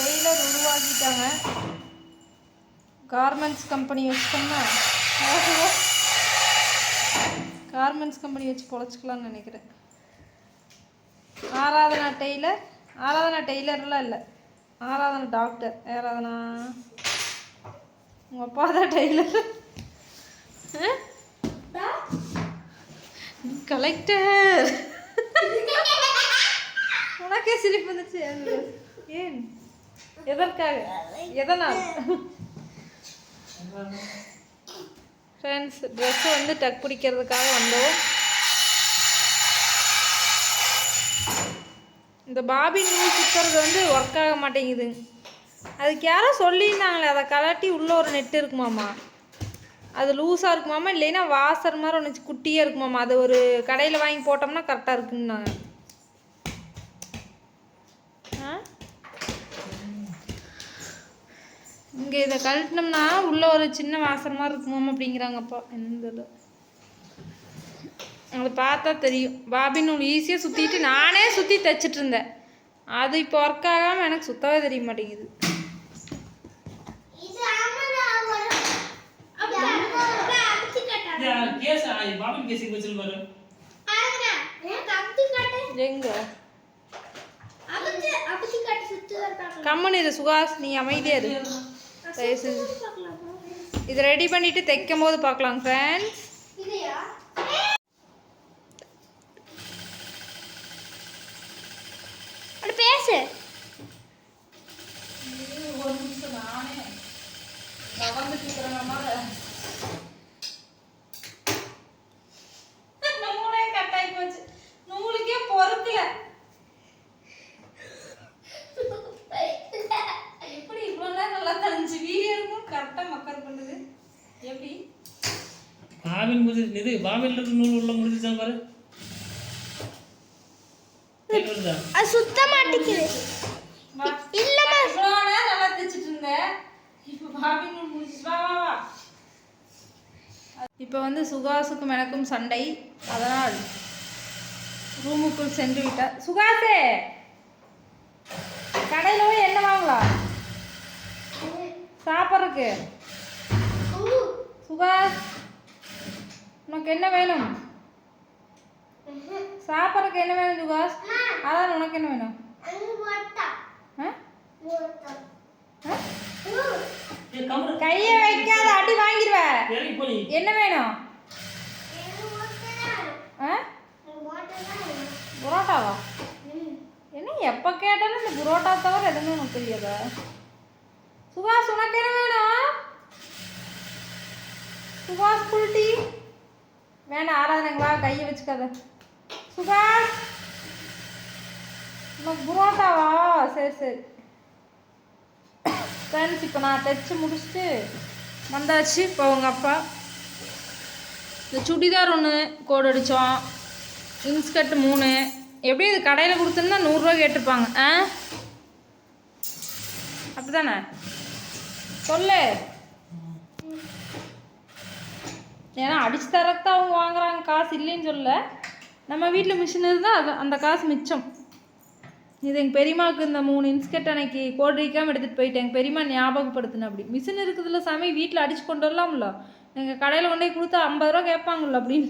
Taylor உருவாக்கிட்டாங்க. Garments company வச்சுட்டோம்னா garments company வச்சு பொழைச்சிக்கலாம்னு நினைக்கிறேன். ஆராதனா டெய்லர்லாம் இல்லை, ஆராதனா டாக்டர். ஆராதனா உங்கள் அப்பா தான் டெய்லர். கலெக்டர் உனக்கே சிரிப்பு வந்துச்சு. ஏன், எதற்காக, எதனால்? ஃப்ரெண்ட்ஸ், ட்ரெஸ்ஸு வந்து டக் பிடிக்கிறதுக்காக வந்தோம். இந்த பாபின் நூல் சுற்றுறது வந்து ஒர்க் ஆக மாட்டேங்குது. அதுக்கு யாரோ சொல்லியிருந்தாங்களே, அதை கலட்டி உள்ளே ஒரு நெட்டு இருக்குமாம்மா, அது லூஸாக இருக்குமாம்மா, இல்லைன்னா வாசர் மாதிரி ஒன்று குட்டியாக இருக்குமாம்மா, அது ஒரு கடையில் வாங்கி போட்டோம்னா கரெக்டாக இருக்குன்னாங்க. இங்கே இதை கழட்டினோம்னா உள்ளே ஒரு சின்ன வாசர் மாதிரி இருக்குமாம்மா அப்படிங்கிறாங்கப்பா. என்னது அதை பார்த்தா தெரியும். பாபின் நூல் ஈஸியாக சுற்றிட்டு நானே சுற்றி தைச்சிட்டு இருந்தேன். அது இப்போ ஒர்க் ஆகாமல் எனக்கு சுத்தவே தெரிய மாட்டேங்குது. எங்க கம்மன் இரு சுகாஸ், நீ அமைதியா இரு. இதை ரெடி பண்ணிட்டு தைக்கும் போது பார்க்கலாம் ஃப்ரெண்ட்ஸ். பேசு. ஒரு நிமிஷம் நானே கவர்ந்துட்டு நூலே கட்டாயி போச்சு, நூலுக்கே பொறுக்கல. எப்படி இவ்வளோ நேரம் நல்லா தெரிஞ்சு வீடியோ இருக்கும் கரெக்டாக மக்கர் பண்ணுது. எப்படி பாபின் முடிஞ்சு இது பாபின்ல இருந்து நூல் உள்ள முடிஞ்சுச்சான் பாரு. அது சுத்த மாட்டேங்குது. இல்லம்மா இவ்வளோ நேரம் நல்லா தைச்சிட்டு இருந்தேன், இப்போ பாபின் நூல் முடிஞ்சிச்சு. வா வா வா. இப்போ வந்து சுகாசுக்கும் எனக்கும் சண்டை, அதனால் ரூமுக்குள் சென்று விட்டார். சுகாசே, கடையில் போய் என்ன வாங்கலாம் சாப்பிட்றதுக்கு? சுகாஸ், உனக்கு என்ன வேணும் சாப்பிட்றதுக்கு? என்ன வேணும் சுகாஸ்? அதான் உனக்கு என்ன வேணும்? கையை வைக்காத, அடி வாங்கிடுவேன். என்ன வேணும்? புரோட்டாவா? என்ன எப்போ கேட்டாலும் இந்த புரோட்டா தவிர எதுவுமே உனக்கு தெரியாதா? சுகாஸ், உனக்கு என்ன வேணும்? சுகாஸ், ஃபுல் டீ வேணாம். ஆராதனைங்க வா, கையை வச்சுக்காத. சுகாஸ், உனக்கு புரோட்டாவா? சரி சரி ஃப்ரெண்ட்ஸ், இப்போ நான் தைச்சி முடிச்சுட்டு வந்தாச்சு. இப்போ அவங்க அப்பா இந்த சுடிதார் ஒன்று கோடு அடித்தோம், இன்ஸ்கர்ட் 3. எப்படி இது கடையில் கொடுத்துருந்தா 100 ரூபா கேட்டிருப்பாங்க. அப்படி தானே சொல்லு. ஏன்னா அடிச்சு தரக்கு தான் அவங்க வாங்குறாங்க, காசு இல்லைன்னு சொல்ல. நம்ம வீட்டில் மிஷின் இருந்தால் அது அந்த காசு மிச்சம். இது எங்கள் பெரியமாவுக்கு இந்த 3 இன்ஸ்கர்ட் அன்னைக்கு கோட் அடிக்காமல் எடுத்துகிட்டு போயிட்டேன். எங்கள் பெரியமா ஞாபகப்படுத்தின. அப்படி மிஷின் இருக்குதுல்ல சாமி, வீட்டில் அடித்து கொண்டு வரலாம்ல, எங்கள் கடையில் கொண்டு போய் கொடுத்தா 50 ரூபா கேட்பாங்கல்ல அப்படின்னு.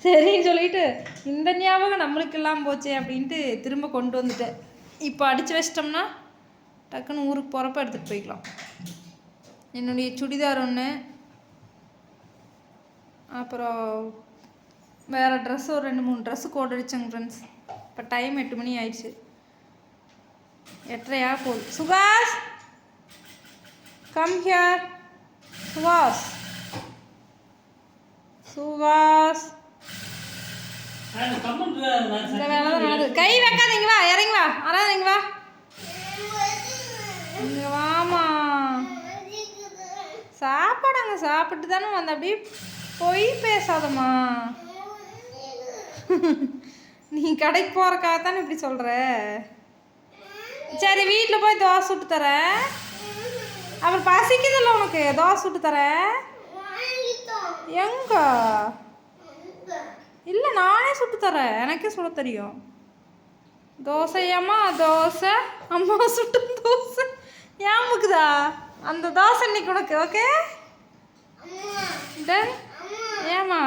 சரின்னு சொல்லிட்டு இந்த ஞாபகம் நம்மளுக்கு எல்லாம் போச்சே அப்படின்ட்டு திரும்ப கொண்டு வந்துட்டேன். இப்போ அடித்து வச்சிட்டோம்னா டக்குன்னு ஊருக்கு போகிறப்ப எடுத்துகிட்டு போய்க்கலாம். என்னுடைய சுடிதார் ஒன்று, அப்புறம் வேறு ட்ரெஸ்ஸு ஒரு 2-3 ட்ரெஸ்ஸு கோட் அடித்தேங்க ஃப்ரெண்ட்ஸ். இப்போ டைம் 8 மணி ஆயிடுச்சு, 8:30 போகுது. Sukash, come here. சுகாஸ், சுகாஸ், இந்த வேலை தான் நடக்குது. கை வைக்காதீங்க, வா இறங்கி வா. அறாதீங்க வா, இங்கே வாமா. சாப்பாடு அங்கே சாப்பிட்டு தானே வந்த, அப்படியே பொய் பேசாதம்மா. நீ கடைக்கு போகிறக்காக தானே இப்படி சொல்கிற. சரி, வீட்டில் போய் தோசை சுட்டு தரேன். அப்புறம் பசிக்குதில்ல உனக்கு, தோசை சுட்டு தரேன். எங்க இல்லை, நானே சுட்டு தரேன், எனக்கே சுட தெரியும். தோசையம்மா, தோசை அம்மா சுட்டு தோசை. ஏமுக்குதா அந்த தோசை இன்னைக்கு உனக்கு ஓகே டன் ஏமா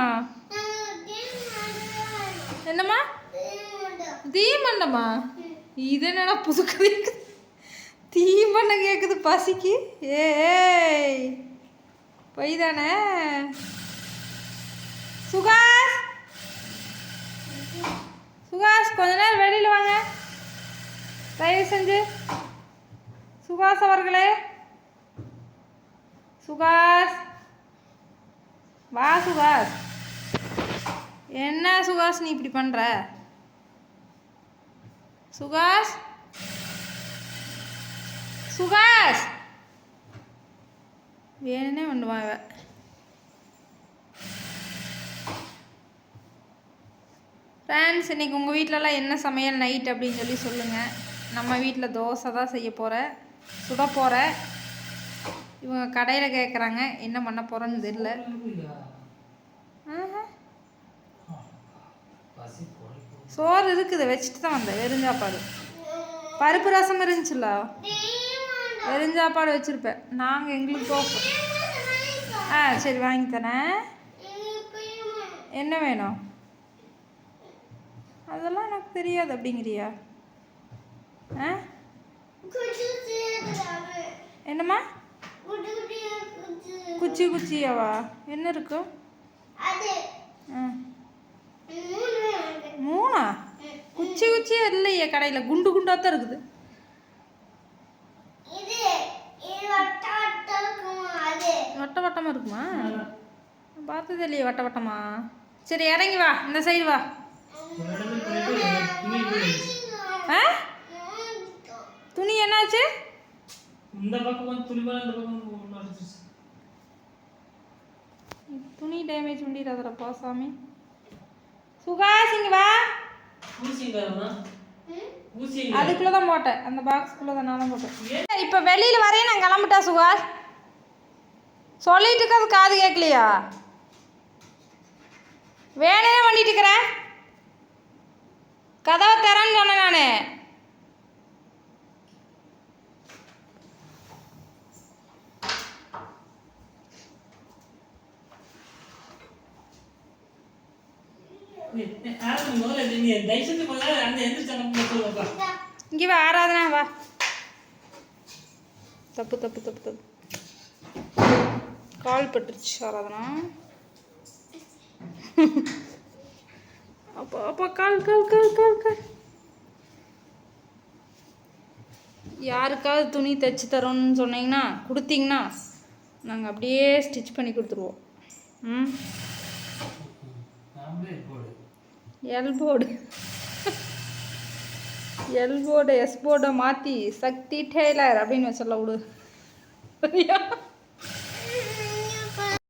என்னம்மா தீமண்டமா இது என்னடா புது கதை தீமண்டம் கேட்குது பசிக்கு ஏய் பொய் தானே சுகாஷ் சுகாஷ் கொஞ்ச நேரம் வெளியில் வாங்க தயவு செஞ்சு சுகாஷ் அவர்களே சுகாஷ் வா சுகாஷ் என்ன சுகாஷ் நீ இப்படி பண்ணுற சுகாஷ் சுகாஷ் வேணுன்னே பண்ணுவான் இவ ஃப்ரெண்ட்ஸ் இன்றைக்கி உங்கள் வீட்டிலலாம் என்ன சமையல் நைட் அப்படின்னு சொல்லி சொல்லுங்கள். நம்ம வீட்டில் தோசை தான் செய்ய போகிறேன், சுட போகிறேன். இவங்க கடையில் கேட்குறாங்க என்ன பண்ண போகிறோன்னு தெரியல. சோறு இருக்குது வச்சுட்டு தான் வந்தேன். வெறுஞ்சாப்பாடு பருப்பு ரசம் இருந்துச்சுல்ல, வெறுஞ்சாப்பாடு வச்சுருப்பேன். நாங்கள் எங்களுக்கு தோசை. சரி வாங்கி தரேன். என்ன வேணும் அதெல்லாம் எனக்கு தெரியாது அப்படிங்கிறியா? என்னம்மா குச்சி குச்சியாவா? என்ன இருக்கும்? மூணா? குச்சி குச்சியே இல்லையே கடையில், குண்டு குண்டாக தான் இருக்குது. வட்ட வட்டமாக இருக்குமா? பார்த்தது இல்லையே வட்ட வட்டமா. சரி இறங்கி வா, இந்த சைடு வா. துணி என்னாச்சு? துணி டேமேஜ் பண்ணிடாதப்பா சாமி. சுகாஷ் இங்க வா. அதுக்குள்ள தான் போட்டேன், அந்த பாக்ஸ்க்குள்ள தான் நான் போட்டேன். இப்போ வெளியில வரேன் நான் கிளம்பிட்டா சுகாஷ். சொல்லிட்டு இருக்கிறது காது கேட்கலையா? வேலையே பண்ணிட்டு இருக்கிறேன். கதவை தரேன்னு சொன்னேன் நான். இங்கே வா ஆராதனா வா. தப்பு தப்பு தப்பு தப்பு கால் பட்டுருச்சு ஆராதனா. அப்பா அப்பா கால் கால் கால் கால் கால். யாருக்காவது துணி தைச்சி தரோன்னு சொன்னீங்கன்னா கொடுத்தீங்கன்னா நாங்கள் அப்படியே ஸ்டிச் பண்ணி கொடுத்துருவோம். எல்போர்டு எல்போர்டு எஸ்போர்டை மாற்றி சக்தி டெய்லர் அப்படின்னு சொல்ல விடு.